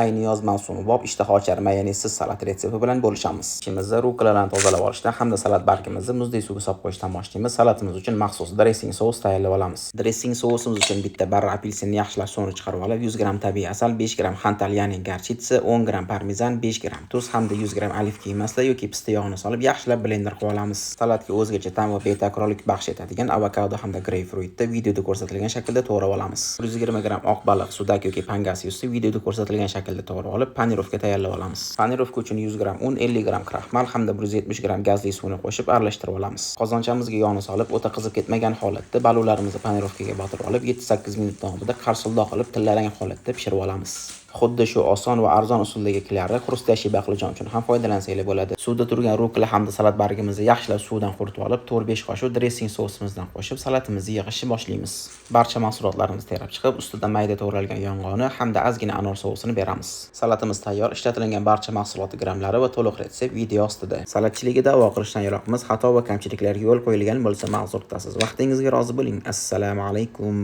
ayni yoz mavsumi bob ishtaha ochar mayonezsiz salat retsepti bilan bo'lishamiz. Ishimizni rukolarni tozalab olishdan hamda salat bargimizni muzday suvga solib qo'yishdan boshlaymiz. Salatimiz uchun maxsus dressing sous tayyorlab olamiz. Dressing sousimiz uchun bitta barra apelsinni yaxshilab so'nib chiqarib olib, 100 g tabiiy asal, 5 g xantal ya'ni garchitsa, 10 g parmezan, 5 g tuz hamda 100 g olivka yemaslar yoki pista yog'ini solib yaxshilab blender qilib olamiz. Salatga o'zgacha ta'm va betakrorlik baxsh etadigan avokado hamda greypfrutni videoda ko'rsatilgan shaklda to'g'rab olamiz. 120 g oq baliq sudak yoki pangasi yuzi videoda ko'rsatilgan shaklda to'g'rab olib, panirovka tayyorlab olamiz. Panirovka uchun 100 g un, 50 g kraxmal hamda 170 g gazli suvni qo'shib aralashtirib olamiz. Qozonchamizga yog'ni solib, o'ta qizib ketmagan holatda balonlarimizni panirovkaga botirib olib, 7-8 minut davomida qarsildoq qilib tillalang holatda pishirib olamiz. Xuddi shu oson va arzon usuldagi klarri xrustyashi baqlajon uchun ham foydalansanglar bo'ladi. Suvda turgan rukola hamda salat bargimizni yaxshilab suvdan quritib olib, 4-5 qoshiq dressing sousimizdan qo'shib salatimizni yig'ishni boshlaymiz. Barcha mahsulotlarimizni terib chiqib, ustida mayda to'g'ralgan yong'oni hamda ozgina anor sousini beramiz. Salatimiz tayyor. Ishlatilgan barcha mahsulot grammlari va to'liq retsept video ostida. Salatchiligida da'vo qilishdan yiroqmiz. Xato va kamchiliklarga yo'l qo'yilgan bo'lsa ma'zur tutasiz. Vaqtingizga rozi bo'ling. Assalomu alaykum.